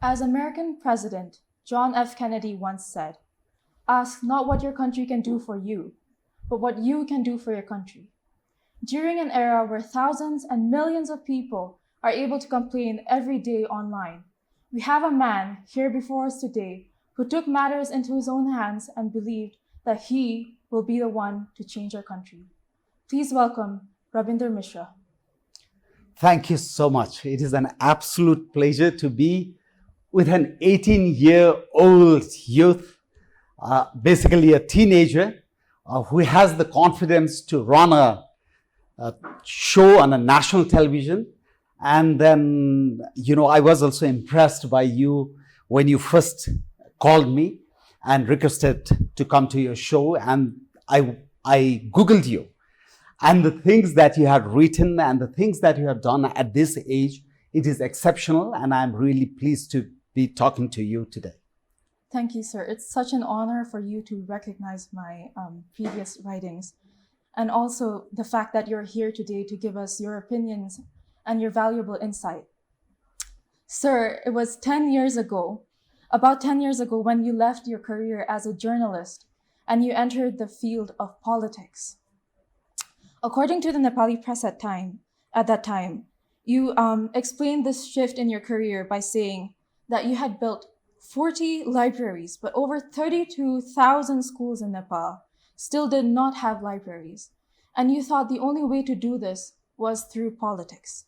As American President John F. Kennedy once said, ask not what your country can do for you, but what you can do for your country. During an era where thousands and millions of people are able to complain every day online, we have a man here before us today who took matters into his own hands and believed that he will be the one to change our country. Please welcome Rabindra Mishra. Thank you so much. It is an absolute pleasure to be with an 18-year-old youth, basically a teenager, who has the confidence to run a show on a national television. And then, I was also impressed by you when you first called me and requested to come to your show. And I Googled you. And the things that you have written and the things that you have done at this age, it is exceptional. And I'm really pleased to be talking to you today. Thank you, sir. It's such an honor for you to recognize my previous writings. And also the fact that you're here today to give us your opinions and your valuable insight. Sir, it was about 10 years ago, when you left your career as a journalist and you entered the field of politics. According to the Nepali press at that time, you explained this shift in your career by saying that you had built 40 libraries, but over 32,000 schools in Nepal still did not have libraries. And you thought the only way to do this was through politics.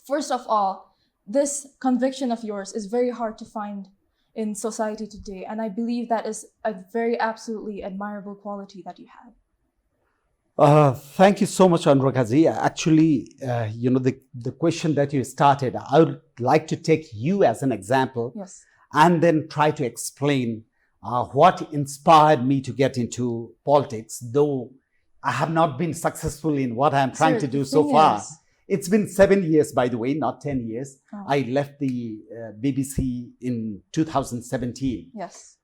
First of all, this conviction of yours is very hard to find in society today. And I believe that is a very absolutely admirable quality that you have. Thank you so much, Anuricca Giri. Actually, the question that you started, I would like to take you as an example. Yes. And then try to explain what inspired me to get into politics, though I have not been successful in what I'm trying to do so far. It's been 7 years, by the way, not 10 years. Oh. I left the BBC in 2017. Yes.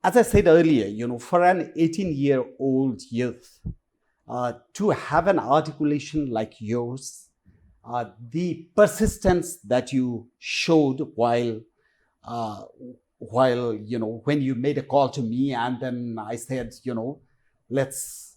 As I said earlier, for an 18-year-old youth, to have an articulation like yours, the persistence that you showed while when you made a call to me, and then I said, let's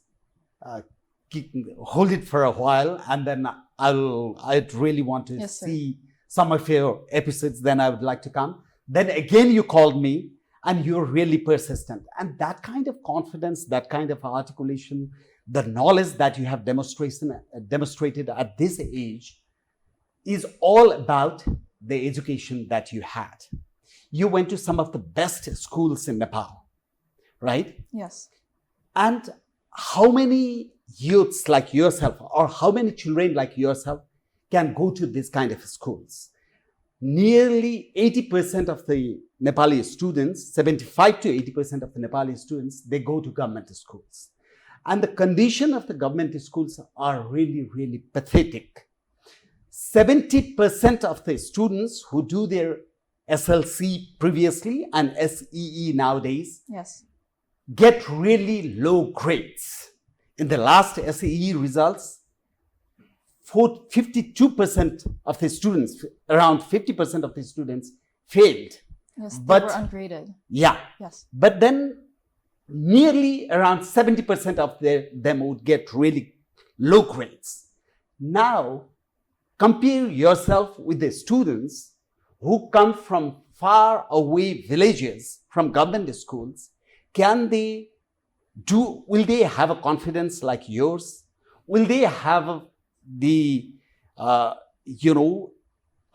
hold it for a while, and then I'd really want to see some of your episodes, then I would like to come. Then again, you called me, and you're really persistent. And that kind of confidence, that kind of articulation, the knowledge that you have demonstrated at this age is all about the education that you had. You went to some of the best schools in Nepal, right? Yes. And how many youths like yourself, or how many children like yourself can go to this kind of schools? Nearly 80% of the Nepali students, 75 to 80% of the Nepali students, they go to government schools. And the condition of the government schools are really, really pathetic. 70% of the students who do their SLC previously and SEE nowadays, yes, get really low grades. In the last SEE results, 52% of the students, around 50% of the students failed. Yes, they were ungraded. Yeah. Yes. But then nearly around 70% of them would get really low grades. Now, compare yourself with the students who come from far away villages from government schools. Will they have a confidence like yours? Will they have the,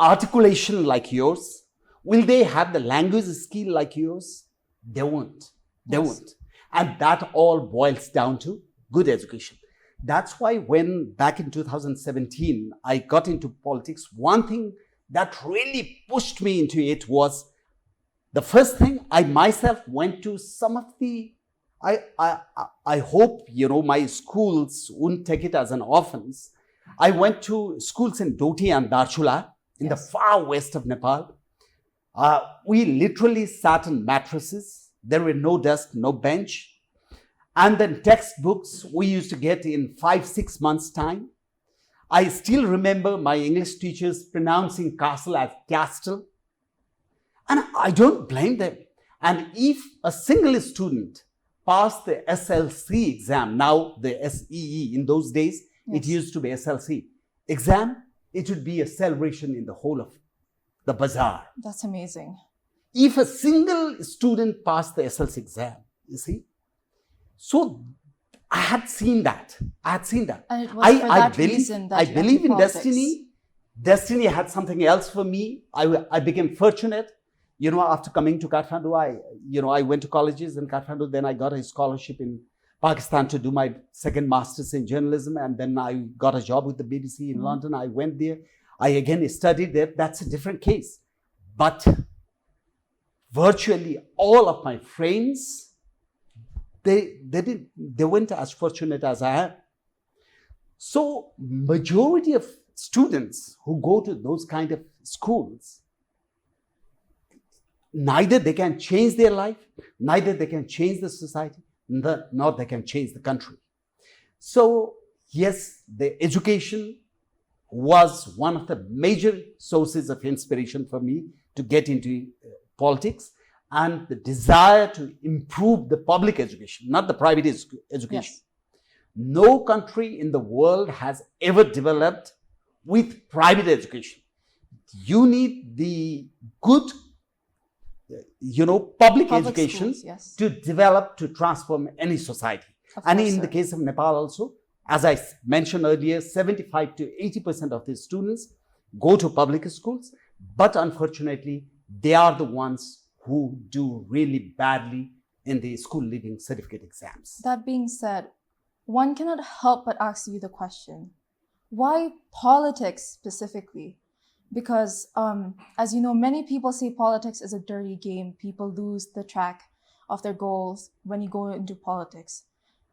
articulation like yours? Will they have the language skill like yours? They won't. They won't. And that all boils down to good education. That's why when back in 2017, I got into politics, one thing that really pushed me into it was the first thing, I myself went to some of the, I hope, my schools wouldn't take it as an offense. I went to schools in Doti and Darchula in the far west of Nepal. We literally sat on mattresses. There were no desk, no bench. And then textbooks we used to get in 5-6 months' time. I still remember my English teachers pronouncing castle as castle. And I don't blame them. And if a single student passed the SLC exam, now the SEE, in those days, it used to be SLC exam, it would be a celebration in the whole of the bazaar. That's amazing. If a single student passed the SLC exam, you see. So I had seen that. And it was for that reason that I you believe in entered politics. destiny. Destiny had something else for me. I became fortunate. After coming to Kathmandu, I went to colleges in Kathmandu. Then I got a scholarship in Pakistan to do my second master's in journalism. And then I got a job with the BBC in London. I went there. I again studied there. That's a different case. But virtually all of my friends, they weren't as fortunate as I am. So majority of students who go to those kind of schools, neither they can change their life, neither they can change the society, nor they can change the country. So yes, the education was one of the major sources of inspiration for me to get into politics, and the desire to improve the public education, not the private education. Yes. No country in the world has ever developed with private education. You need the good, public education schools, yes. to develop, to transform any society. And in the case of Nepal also, as I mentioned earlier, 75 to 80% of the students go to public schools, but unfortunately, they are the ones who do really badly in the school leaving certificate exams. That being said, one cannot help but ask you the question, why politics specifically? Because as you know, many people say politics is a dirty game. People lose the track of their goals when you go into politics.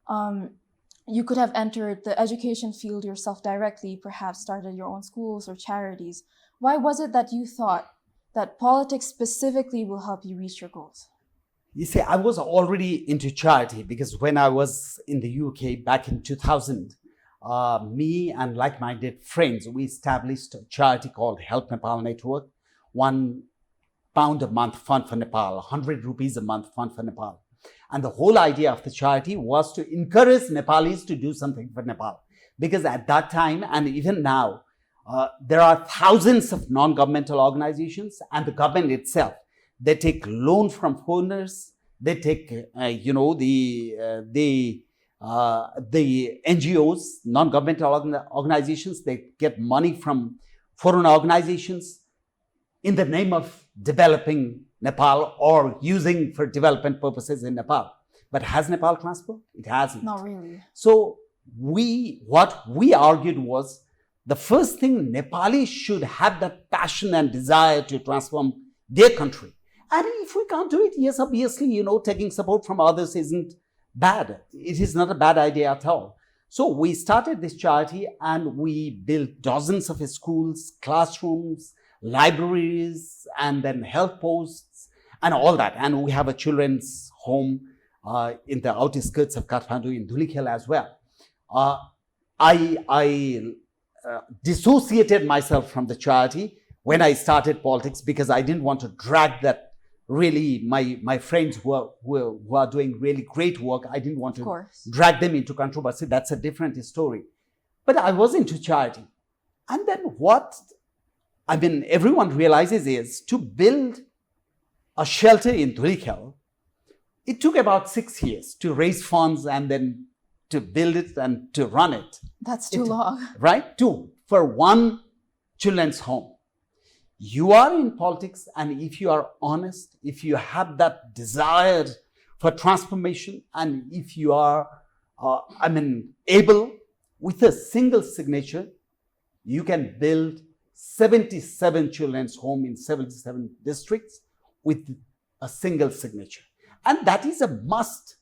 You could have entered the education field yourself directly, perhaps started your own schools or charities. Why was it that you thought that politics specifically will help you reach your goals? You see, I was already into charity because when I was in the UK back in 2000, me and like-minded friends, we established a charity called Help Nepal Network, £1 a month fund for Nepal, 100 rupees a month fund for Nepal. And the whole idea of the charity was to encourage Nepalis to do something for Nepal. Because at that time, and even now, there are thousands of non-governmental organizations and the government itself. They take loan from foreigners. They take, the NGOs, non-governmental organizations, they get money from foreign organizations in the name of developing Nepal or using for development purposes in Nepal. But has Nepal transformed? It hasn't. Not really. So what we argued was the first thing, Nepalis should have that passion and desire to transform their country. And if we can't do it, yes, obviously, taking support from others isn't bad. It is not a bad idea at all. So we started this charity and we built dozens of schools, classrooms, libraries, and then health posts and all that. And we have a children's home in the outskirts of Kathmandu in Dhulikhel as well. I dissociated myself from the charity when I started politics because I didn't want to drag that. Really, my friends who are doing really great work, I didn't want to drag them into controversy. That's a different story. But I was into charity. And then everyone realizes is to build a shelter in Dhulikhel, it took about 6 years to raise funds and then to build it and to run it. That's too long. Right? For one children's home. You are in politics, and if you are honest, if you have that desire for transformation, and if you are, able, with a single signature, you can build 77 children's home in 77 districts with a single signature. And that is a must.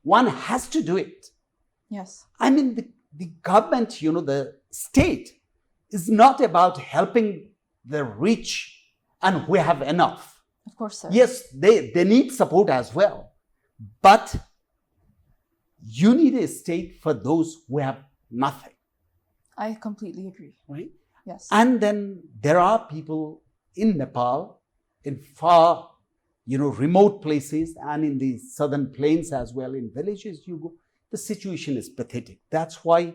One has to do it. Yes. The government, the state is not about helping the rich and who have enough. Of course, sir. Yes, they need support as well. But you need a state for those who have nothing. I completely agree. Right? Yes. And then there are people in Nepal in far, remote places and in the southern plains as well, in villages you go, the situation is pathetic. That's why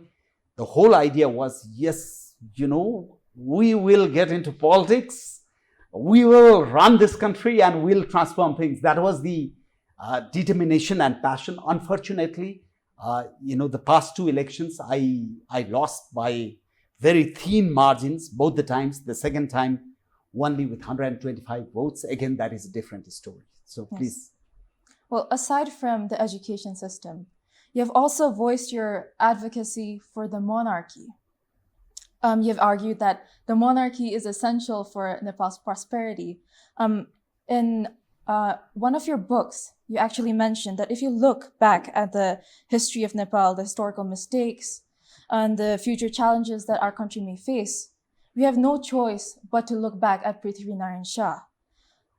the whole idea was, yes, we will get into politics, we will run this country and we'll transform things. That was the determination and passion. Unfortunately, the past two elections, I lost by very thin margins both the times. The second time, only with 125 votes. Again, that is a different story. So Yes. please. Well, aside from the education system, you have also voiced your advocacy for the monarchy. You have argued that the monarchy is essential for Nepal's prosperity. In one of your books, you actually mentioned that if you look back at the history of Nepal, the historical mistakes, and the future challenges that our country may face, we have no choice but to look back at Prithviraj Shah.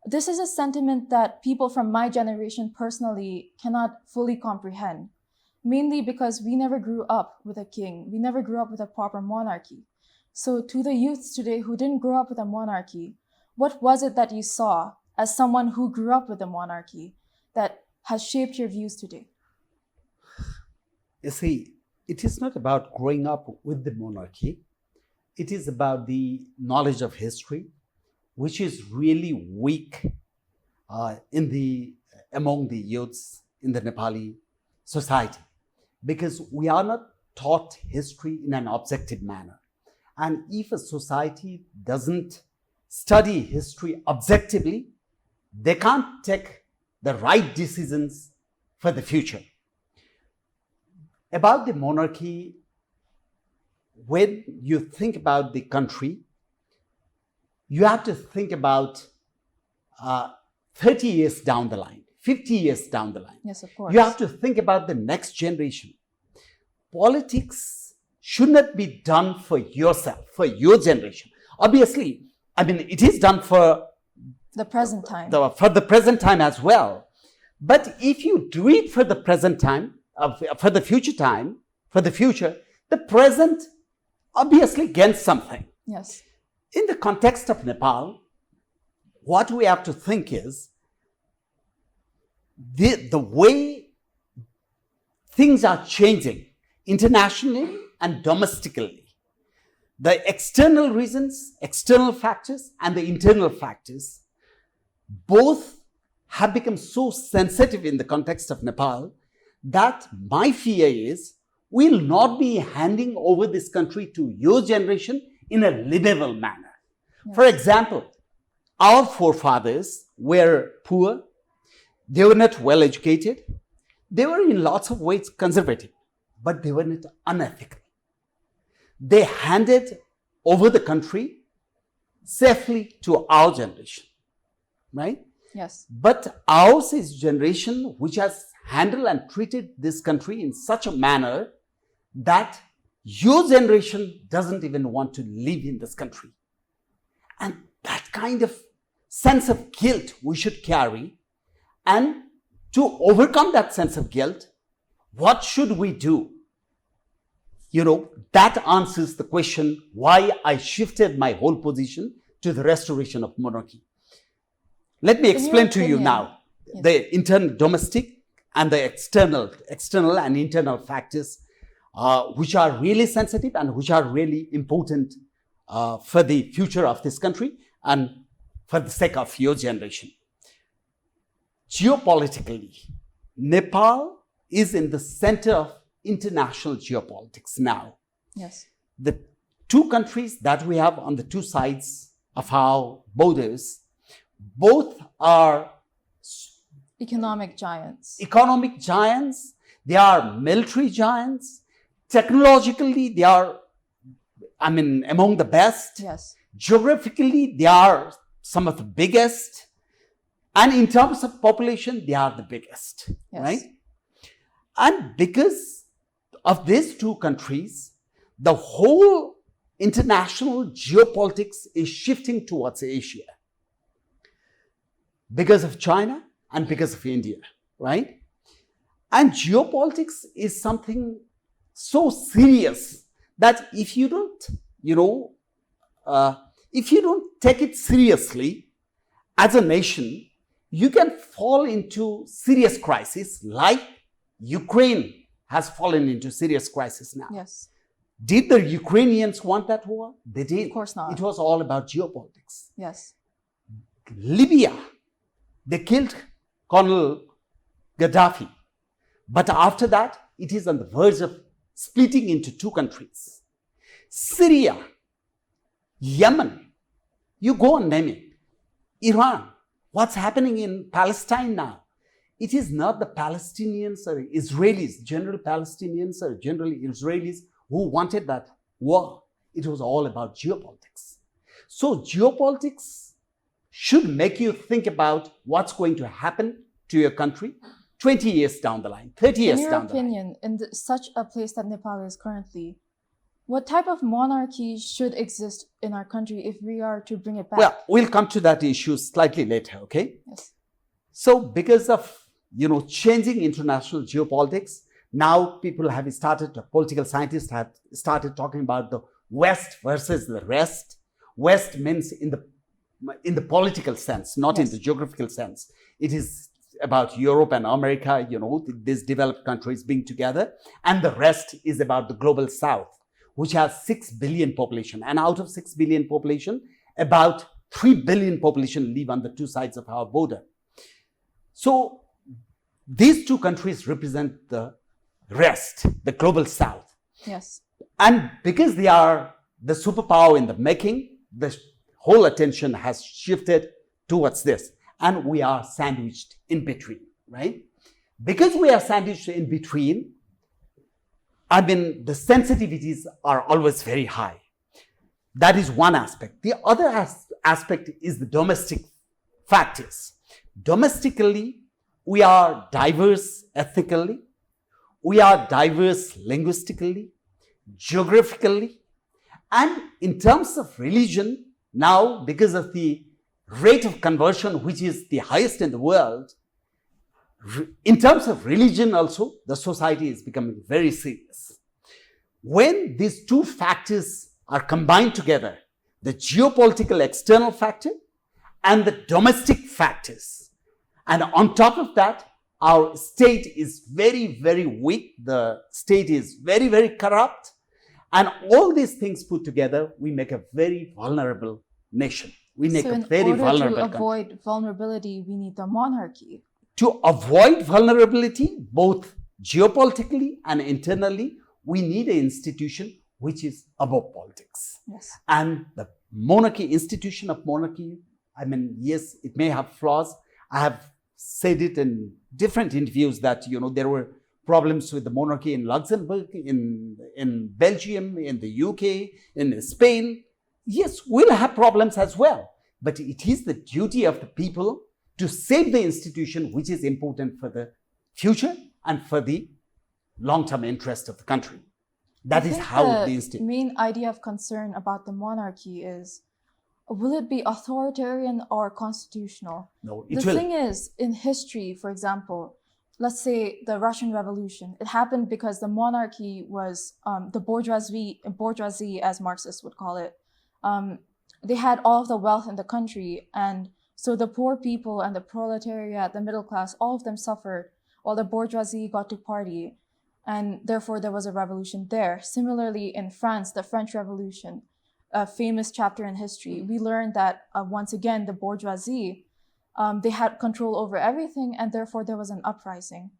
This is a sentiment that people from my generation personally cannot fully comprehend, mainly because we never grew up with a king. We never grew up with a proper monarchy. So to the youths today who didn't grow up with a monarchy, what was it that you saw as someone who grew up with a monarchy that has shaped your views today? You see, it is not about growing up with the monarchy. It is about the knowledge of history, which is really weak among the youths in the Nepali society, because we are not taught history in an objective manner. And if a society doesn't study history objectively, they can't take the right decisions for the future. About the monarchy, when you think about the country, you have to think about 30 years down the line, 50 years down the line. Yes, of course. You have to think about the next generation. Politics should not be done for yourself, for your generation. Obviously, it is done for the present time. For the present time as well. But if you do it for the present time, for the future time, the present obviously gains something. Yes. In the context of Nepal, what we have to think is the way things are changing internationally and domestically. The external reasons, external factors, and the internal factors both have become so sensitive in the context of Nepal that my fear is we'll not be handing over this country to your generation in a livable manner. Yes. For example, our forefathers were poor, they were not well educated, they were in lots of ways conservative, but they were not unethical. They handed over the country safely to our generation, right? Yes. But ours is a generation which has handled and treated this country in such a manner that your generation doesn't even want to live in this country. And that kind of sense of guilt we should carry. And to overcome that sense of guilt, what should we do? That answers the question why I shifted my whole position to the restoration of monarchy. Let me explain to you now the internal, domestic, and the external and internal factors which are really sensitive and which are really important for the future of this country and for the sake of your generation. Geopolitically, Nepal is in the center of international geopolitics now. Yes. The two countries that we have on the two sides of our borders, both are Economic giants. They are military giants. Technologically, they are, among the best. Yes. Geographically, they are some of the biggest. And in terms of population, they are the biggest, Yes. right? And because of these two countries, the whole international geopolitics is shifting towards Asia because of China and because of India, right? And geopolitics is something so serious that if you don't take it seriously as a nation, you can fall into serious crisis like Ukraine has fallen into serious crisis now. Yes. Did the Ukrainians want that war? They did. Of course not. It was all about geopolitics. Yes. Libya, they killed Colonel Gaddafi. But after that, it is on the verge of splitting into two countries. Syria, Yemen, you go and name it. Iran, what's happening in Palestine now? It is not the Palestinians or Israelis, general Palestinians or general Israelis who wanted that war. It was all about geopolitics. So geopolitics should make you think about what's going to happen to your country 20 years down the line, 30 years down the line. In your opinion, in such a place that Nepal is currently, what type of monarchy should exist in our country if we are to bring it back? Well, we'll come to that issue slightly later, okay? Yes. So because of, changing international geopolitics, now people have started, political scientists have started talking about the West versus the rest. West means in the political sense, not in the geographical sense. It is about Europe and America, these developed countries being together. And the rest is about the global South, which has 6 billion population. And out of 6 billion population, about 3 billion population live on the two sides of our border. So these two countries represent the rest, the global South. Yes. And because they are the superpower in the making, the whole attention has shifted towards this. And we are sandwiched in between, right? Because we are sandwiched in between, the sensitivities are always very high. That is one aspect. The other aspect is the domestic factors. Domestically, we are diverse ethnically, we are diverse linguistically, geographically, and in terms of religion, now because of the rate of conversion, which is the highest in the world, in terms of religion also, the society is becoming very serious. When these two factors are combined together, the geopolitical external factor and the domestic factors, and on top of that, our state is very, very weak. The state is very, very corrupt. And all these things put together, we make a very vulnerable nation. We make a very vulnerable country. To avoid vulnerability, we need the monarchy. To avoid vulnerability, both geopolitically and internally, we need an institution which is above politics. Yes. And the monarchy, institution of monarchy, yes, it may have flaws. I have said it in different interviews that, there were problems with the monarchy in Luxembourg, in Belgium, in the UK, in Spain. Yes, we'll have problems as well. But it is the duty of the people to save the institution, which is important for the future and for the long-term interest of the country. That is how the institution. The main idea of concern about the monarchy is, will it be authoritarian or constitutional? No, the thing is, in history, for example, let's say the Russian Revolution, it happened because the monarchy was the bourgeoisie, as Marxists would call it. They had all of the wealth in the country, and so the poor people and the proletariat, the middle class, all of them suffered while the bourgeoisie got to party, and therefore there was a revolution there. Similarly, in France, the French Revolution, a famous chapter in history, we learned that once again, the bourgeoisie, they had control over everything, and therefore there was an uprising.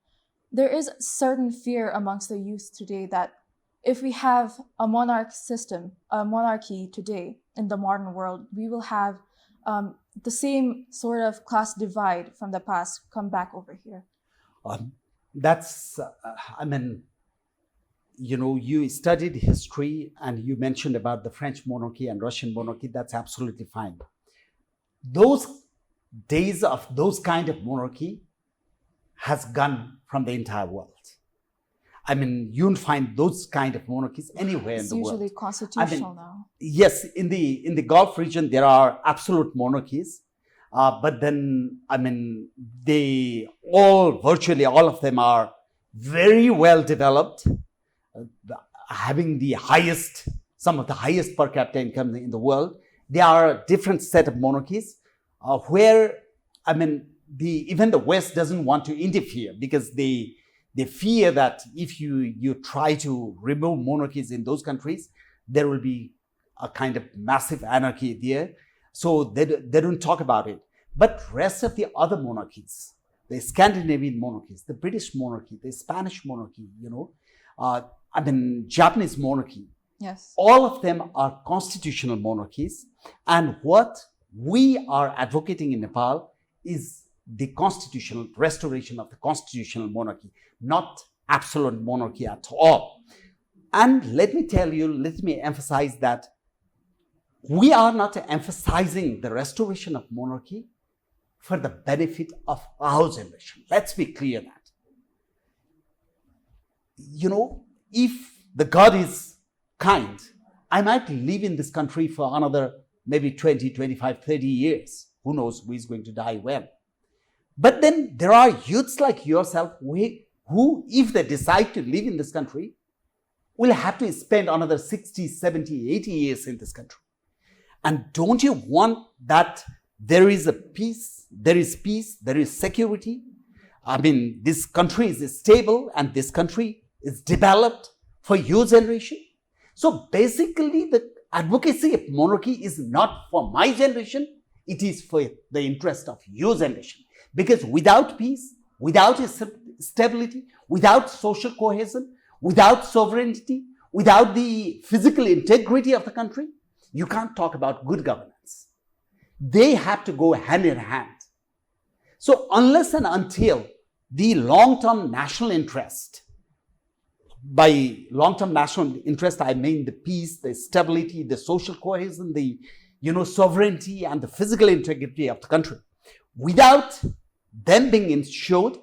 There is certain fear amongst the youth today that if we have a monarchy today in the modern world, we will have the same sort of class divide from the past come back over here. You studied history and you mentioned about the French monarchy and Russian monarchy. That's absolutely fine. Those days of those kind of monarchy has gone from the entire world. You won't find those kind of monarchies anywhere in the world. It's usually constitutional now. Yes, in the Gulf region, there are absolute monarchies. But then, virtually all of them are very well developed, having some of the highest per capita income in the world. They are a different set of monarchies. where, I mean, even the West doesn't want to interfere because they fear that if you try to remove monarchies in those countries, there will be a kind of massive anarchy there. So they don't talk about it. But rest of the other monarchies, the Scandinavian monarchies, the British monarchy, the Spanish monarchy, Japanese monarchy, Yes. all of them are constitutional monarchies. And what we are advocating in Nepal is the constitutional restoration of the constitutional monarchy, not absolute monarchy at all. And let me emphasize that we are not emphasizing the restoration of monarchy for the benefit of our generation. Let's be clear that. If the God is kind, I might live in this country for another maybe 20, 25, 30 years. Who knows who is going to die when. But then there are youths like yourself who, if they decide to live in this country, will have to spend another 60, 70, 80 years in this country. And don't you want that there is peace, there is security? This country is stable and this country is developed for your generation. So basically, the advocacy of monarchy is not for my generation, it is for the interest of your generation. Because without peace, without stability, without social cohesion, without sovereignty, without the physical integrity of the country, you can't talk about good governance. They have to go hand in hand. So unless and until the long-term national interest, by long-term national interest, I mean the peace, the stability, the social cohesion, the sovereignty and the physical integrity of the country, without them being ensured,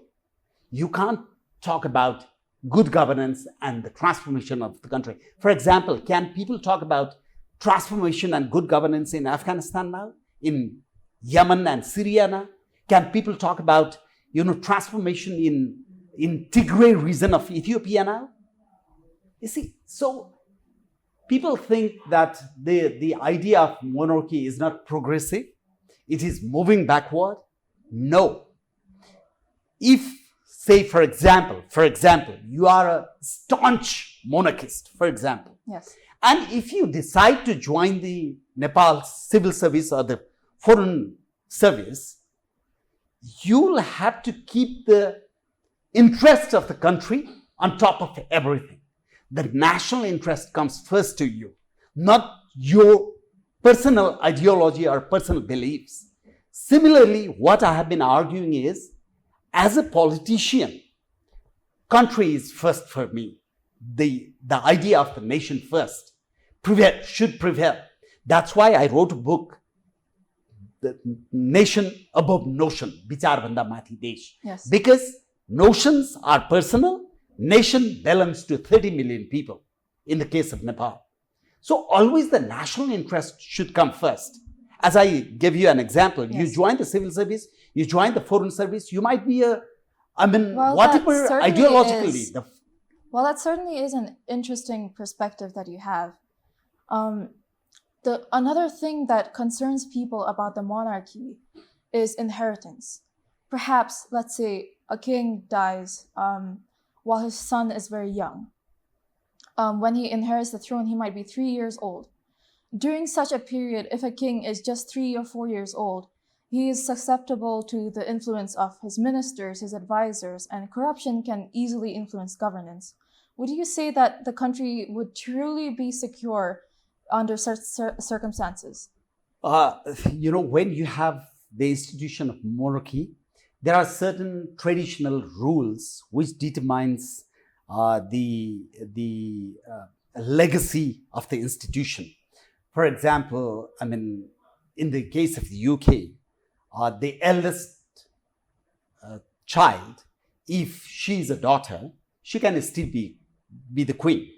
you can't talk about good governance and the transformation of the country. For example, can people talk about transformation and good governance in Afghanistan now, in Yemen and Syria now? Can people talk about transformation in Tigray region of Ethiopia now? You see, so people think that the idea of monarchy is not progressive, it is moving backward. No. If, say, for example, you are a staunch monarchist, for example, yes, and if you decide to join the Nepal civil service or the foreign service, you'll have to keep the interest of the country on top of everything. The national interest comes first to you, not your personal ideology or personal beliefs. Similarly, what I have been arguing is, as a politician, country is first for me. The idea of the nation first should prevail. That's why I wrote a book, The Nation Above Notion, Vichar Bhanda Mathi Desh. yes, Because notions are personal, nation belongs to 30 million people in the case of Nepal. So always the national interest should come first. As I give you an example, yes. you join the civil service, you join the foreign service, you might be Well, whatever that certainly ideologically. is- Well, that certainly is an interesting perspective that you have. Another thing that concerns people about the monarchy is inheritance. Perhaps, let's say, a king dies while his son is very young. When he inherits the throne, he might be 3 years old. During such a period, if a king is just 3 or 4 years old, he is susceptible to the influence of his ministers, his advisors, and corruption can easily influence governance. Would you say that the country would truly be secure under such circumstances? When you have the institution of monarchy, there are certain traditional rules which determines the legacy of the institution. For example, in the case of the UK, the eldest child, if she is a daughter, she can still be the queen.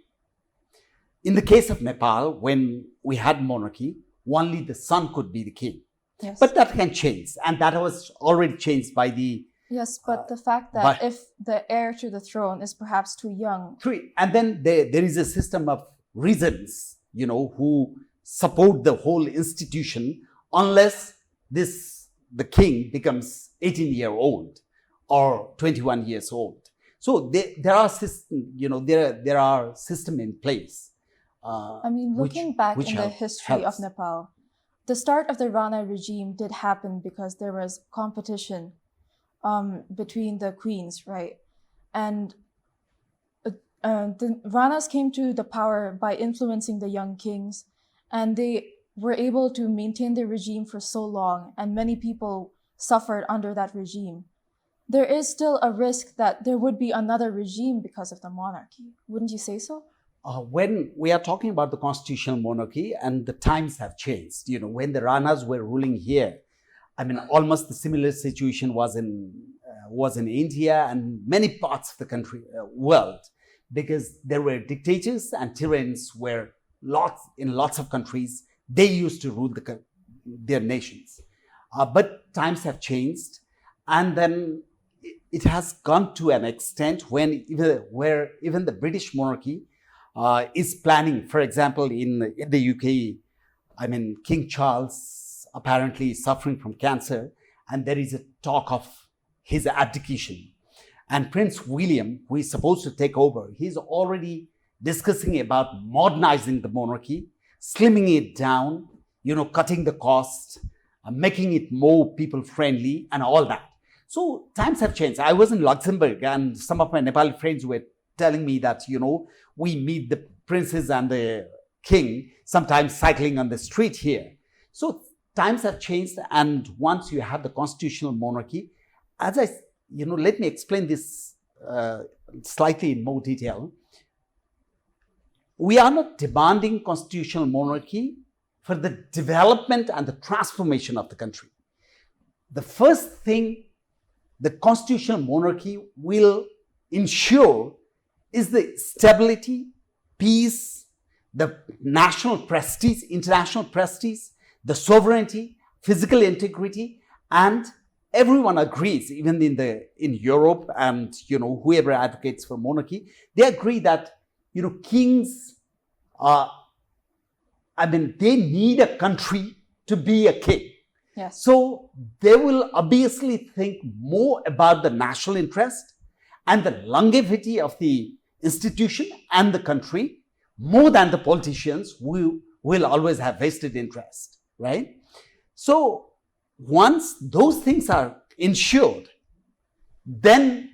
In the case of Nepal, when we had monarchy, only the son could be the king. Yes. But that can change, and that was already changed by the... Yes, but the fact that if the heir to the throne is perhaps too young... And then there is a system of regents, who support the whole institution unless this the king becomes 18-year-old or 21 years old. So there are system, there are system in place. I mean, looking back in the history of Nepal, the start of the Rana regime did happen because there was competition between the queens, right? And the Ranas came to the power by influencing the young kings, and they were able to maintain their regime for so long, and many people suffered under that regime. There is still a risk that there would be another regime because of the monarchy. Wouldn't you say so? When we are talking about the constitutional monarchy, and the times have changed, when the Ranas were ruling here, I mean, almost the similar situation was in India and many parts of the country, world, because there were dictators and tyranns were in lots of countries. They used to rule their nations. But times have changed, and then it has gone to an extent where even the British monarchy is planning. For example, in the UK, I mean, King Charles apparently is suffering from cancer, and there is a talk of his abdication. And Prince William, who is supposed to take over, he's already discussing about modernizing the monarchy, slimming it down, cutting the cost, making it more people friendly and all that. So times have changed. I was in Luxembourg, and some of my Nepali friends were telling me that, we meet the princes and the king sometimes cycling on the street here. So times have changed, and once you have the constitutional monarchy, let me explain this slightly in more detail. We are not demanding constitutional monarchy for the development and the transformation of the country. The first thing the constitutional monarchy will ensure is the stability, peace, the national prestige, international prestige, the sovereignty, physical integrity, and everyone agrees, even in Europe and whoever advocates for monarchy, they agree that kings they need a country to be a king. Yes. So they will obviously think more about the national interest and the longevity of the institution and the country more than the politicians who will always have vested interest, right? So once those things are ensured, then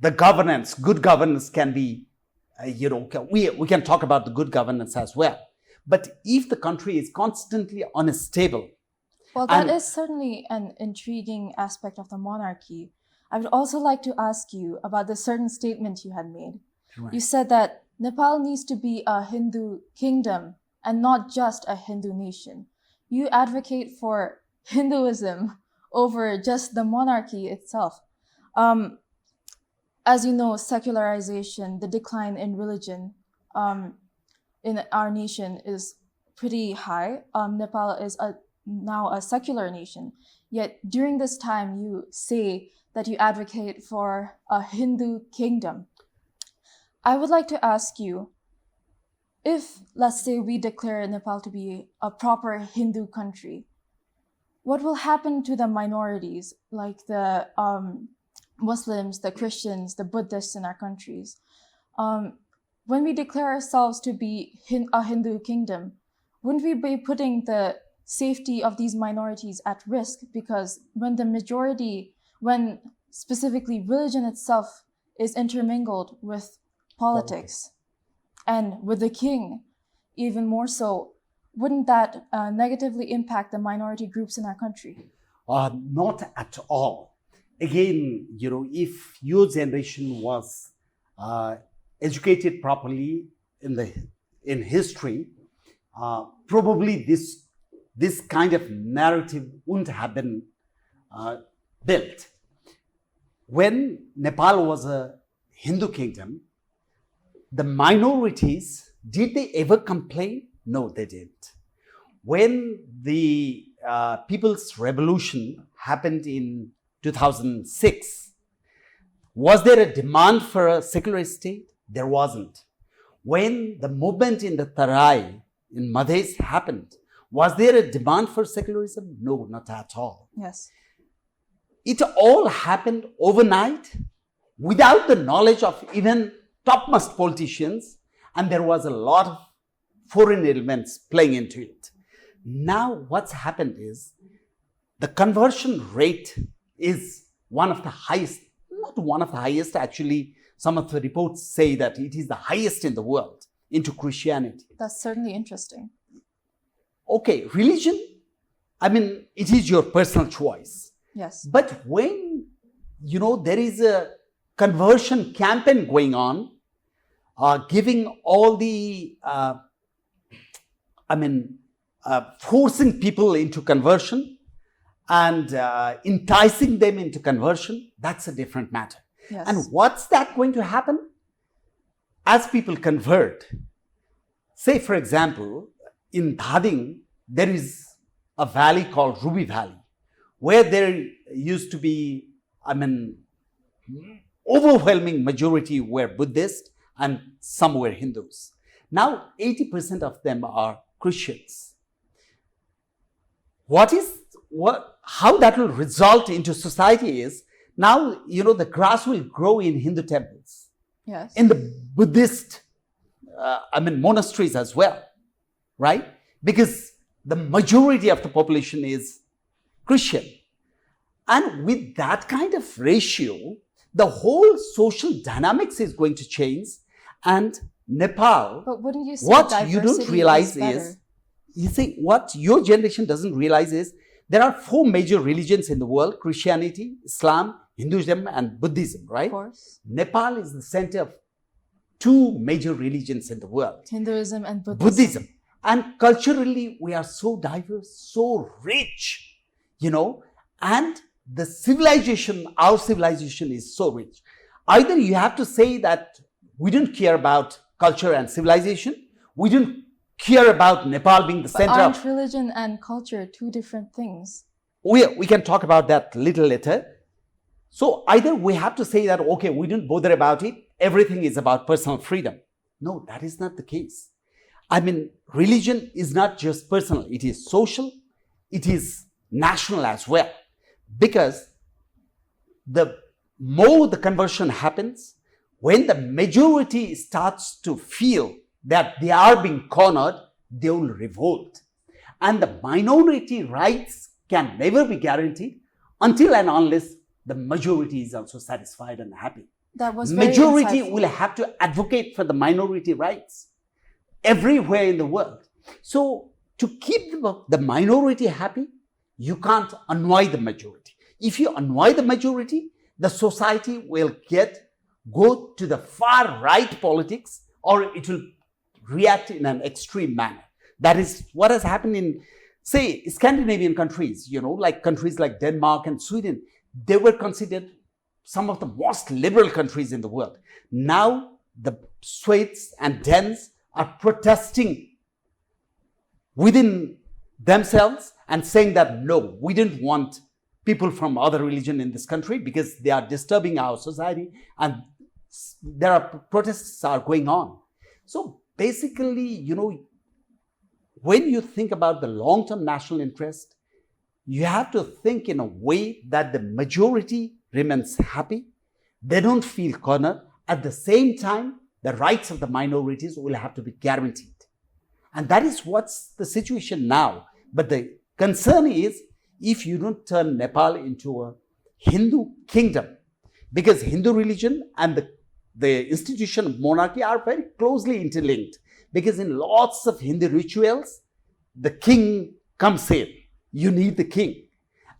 the governance, good governance can be, we can talk about the good governance as well. But if the country is constantly unstable. Well, that is certainly an intriguing aspect of the monarchy. I would also like to ask you about the certain statement you had made. Right. You said that Nepal needs to be a Hindu kingdom and not just a Hindu nation. You advocate for Hinduism over just the monarchy itself. As you know, secularization, the decline in religion in our nation is pretty high. Nepal is now a secular nation. Yet during this time, you say that you advocate for a Hindu kingdom. I would like to ask you, if, let's say, we declare Nepal to be a proper Hindu country, what will happen to the minorities, like the Muslims, the Christians, the Buddhists in our countries? When we declare ourselves to be a Hindu kingdom, wouldn't we be putting the safety of these minorities at risk? Because when specifically religion itself is intermingled with politics and with the king, even more so, wouldn't that negatively impact the minority groups in our country? Not at all. Again, if your generation was educated properly in history, probably this kind of narrative wouldn't have been built. When Nepal was a Hindu kingdom, the minorities, did they ever complain? No, they didn't. When the People's Revolution happened in 2006, was there a demand for a secular state? There wasn't. When the movement in the Tarai, in Madhes happened, Was there a demand for secularism? No, not at all. Yes. It all happened overnight without the knowledge of even topmost politicians, and there was a lot of foreign elements playing into it. Now what's happened is the conversion rate is one of the highest, not one of the highest, actually some of the reports say that it is the highest in the world into Christianity. That's certainly interesting. Okay, religion, I mean, it is your personal choice. Yes. But when, there is a conversion campaign going on, giving all the, forcing people into conversion and enticing them into conversion, that's a different matter. Yes. And what's that going to happen? As people convert, say for example, in Dhading, there is a valley called Ruby Valley, where there used to be, overwhelming majority were Buddhist and some were Hindus. Now 80% of them are Christians. How that will result into society is, now, the grass will grow in Hindu temples. Yes. In the Buddhist, monasteries as well, right? Because the majority of the population is Christian. And with that kind of ratio, the whole social dynamics is going to change. And Nepal, But wouldn't you say what you don't realize better? what your generation doesn't realize is, there are 4 major religions in the world: Christianity, Islam, Hinduism, and Buddhism, right? Of course. Nepal is the center of 2 major religions in the world. Hinduism and Buddhism. And culturally, we are so diverse, so rich, and the civilization, our civilization is so rich. Either you have to say that we don't care about culture and civilization, we don't care about Nepal being the center aren't of... religion and culture 2 different things? We can talk about that little later. So either we have to say that, okay, we don't bother about it, everything is about personal freedom. No, that is not the case. Religion is not just personal, it is social, it is national as well. Because the more the conversion happens, when the majority starts to feel that they are being cornered, they will revolt. And the minority rights can never be guaranteed until and unless the majority is also satisfied and happy. That was very Majority insightful. will have to advocate for the minority rights everywhere in the world. So to keep the minority happy, you can't annoy the majority. If you annoy the majority, the society will go to the far right politics, or it will react in an extreme manner. That is what has happened in, say, Scandinavian countries, like countries like Denmark and Sweden. They were considered some of the most liberal countries in the world. Now, the Swedes and Danes are protesting within themselves and saying that, no, we didn't want people from other religion in this country because they are disturbing our society, and there are protests are going on. So basically, when you think about the long-term national interest, you have to think in a way that the majority remains happy, they don't feel cornered. At the same time, the rights of the minorities will have to be guaranteed. And that is what's the situation now. But the concern is, if you don't turn Nepal into a Hindu kingdom, because Hindu religion and the institution of monarchy are very closely interlinked, because in lots of Hindu rituals, the king comes in. You need the king.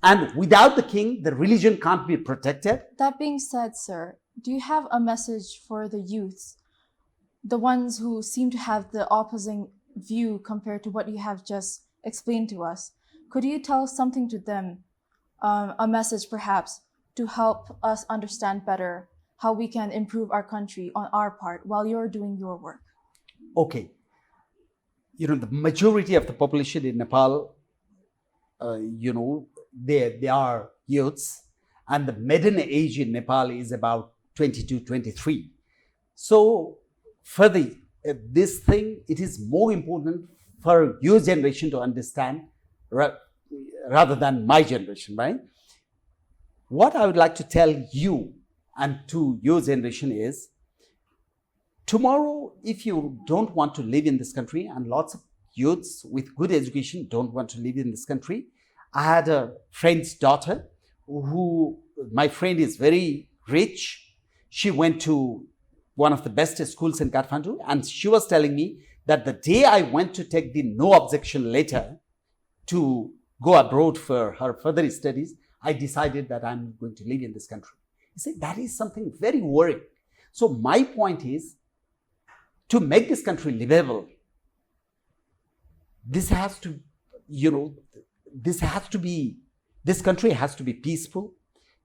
And without the king, the religion can't be protected. That being said, sir, do you have a message for the youths, the ones who seem to have the opposing view compared to what you have just explained to us? Could you tell something to them, a message perhaps, to help us understand better how we can improve our country on our part while you're doing your work? Okay. The majority of the population in Nepal, they are youths, and the median age in Nepal is about 22, 23. So for this thing, it is more important for your generation to understand rather than my generation, right? What I would like to tell you and to your generation is, tomorrow, if you don't want to live in this country, and lots of youths with good education don't want to live in this country. I had a friend's daughter my friend is very rich. She went to one of the best schools in Kathmandu, and she was telling me that the day I went to take the no objection letter to go abroad for her further studies, I decided that I'm going to live in this country. You see, that is something very worrying. So my point is, to make this country livable, this country has to be peaceful.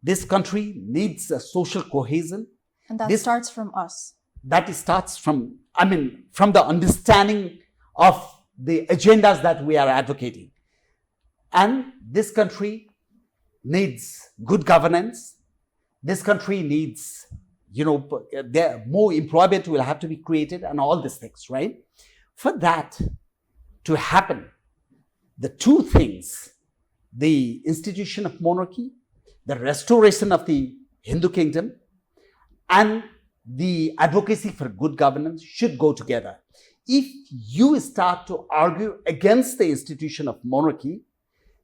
This country needs a social cohesion. And that starts from us. That starts from the understanding of the agendas that we are advocating. And this country needs good governance. This country needs, more employment will have to be created and all these things, right? For that to happen, the two things, the institution of monarchy, the restoration of the Hindu kingdom, and the advocacy for good governance should go together. If you start to argue against the institution of monarchy,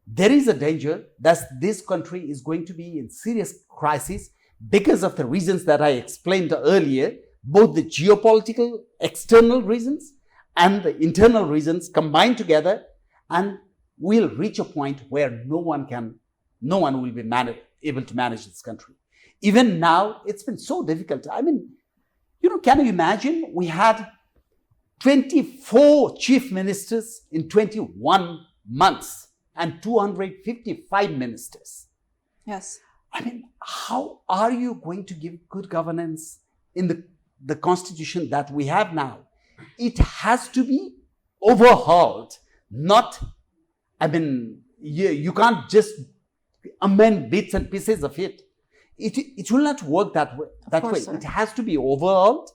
there is a danger that this country is going to be in serious crisis because of the reasons that I explained earlier, both the geopolitical external reasons and the internal reasons combined together, and we'll reach a point where no one will be able to manage this country. Even now, it's been so difficult. Can you imagine? We had 24 chief ministers in 21 months and 255 ministers. Yes. How are you going to give good governance in the constitution that we have now? It has to be overhauled, you can't just amend bits and pieces of it. It will not work that way. Sir. It has to be overhauled.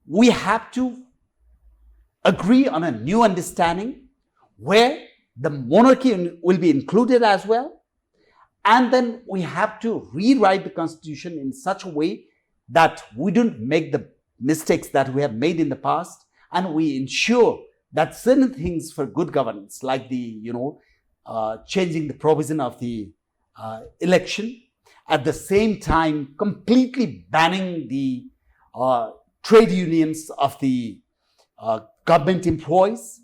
We have to agree on a new understanding where the monarchy will be included as well. And then we have to rewrite the constitution in such a way that we don't make the mistakes that we have made in the past, and we ensure that certain things for good governance, like changing the provision of the election, at the same time completely banning the trade unions of the government employees.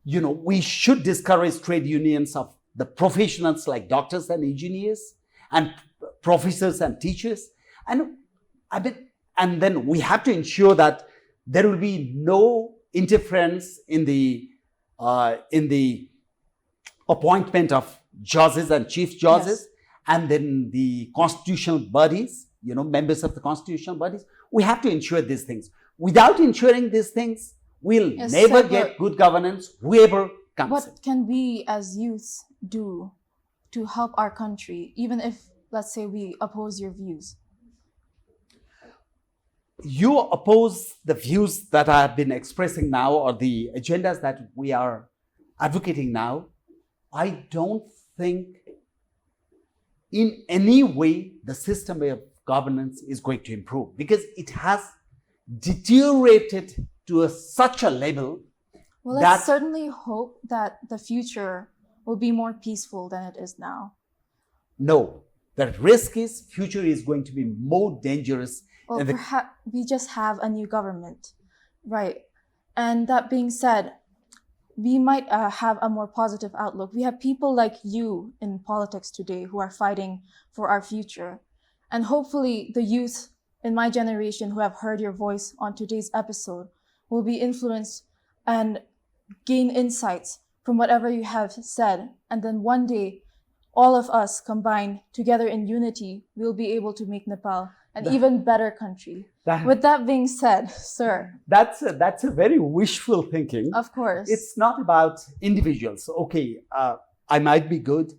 We should discourage trade unions of the professionals like doctors and engineers and professors and teachers. And then we have to ensure that there will be no interference in the appointment of judges and chief judges. Yes. And then the constitutional bodies, members of the constitutional bodies. We have to ensure these things. Without ensuring these things, we'll never get good governance, whoever comes. What can we as youths do to help our country, even if, let's say, we oppose your views? You oppose the views that I have been expressing now, or the agendas that we are advocating now. I don't think in any way the system of governance is going to improve, because it has deteriorated to such a level. Well, let's certainly hope that the future will be more peaceful than it is now. No, the risk is future is going to be more dangerous. Well, perhaps we just have a new government, right? And that being said, we might have a more positive outlook. We have people like you in politics today who are fighting for our future. And hopefully the youth in my generation who have heard your voice on today's episode will be influenced and gain insights from whatever you have said. And then one day, all of us combined together in unity, we'll be able to make Nepal an even better country. With that being said, sir. That's a very wishful thinking. Of course. It's not about individuals. Okay, I might be good,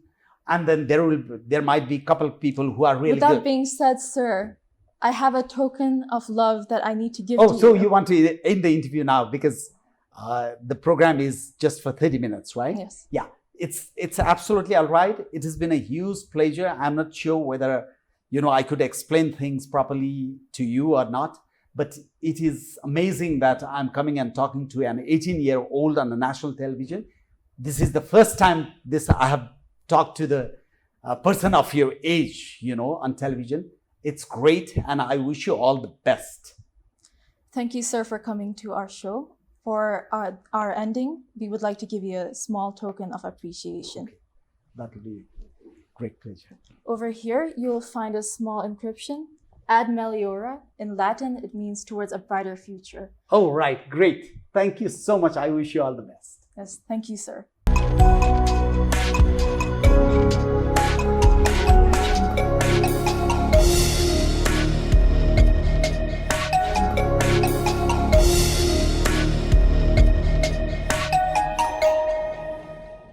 and then there might be a couple of people who are really good. With that being said, sir, I have a token of love that I need to give to you. Oh, so you want to end the interview now, because The program is just for 30 minutes, right? Yes. Yeah, it's absolutely all right. It has been a huge pleasure. I'm not sure whether, I could explain things properly to you or not, but it is amazing that I'm coming and talking to an 18-year-old on the national television. This is the first time I have talked to the person of your age, on television. It's great, and I wish you all the best. Thank you, sir, for coming to our show. For our ending, we would like to give you a small token of appreciation. Okay. That would be great pleasure. Over here, you'll find a small inscription, Ad Meliora. In Latin, it means towards a brighter future. Oh, right. Great. Thank you so much. I wish you all the best. Yes, thank you, sir.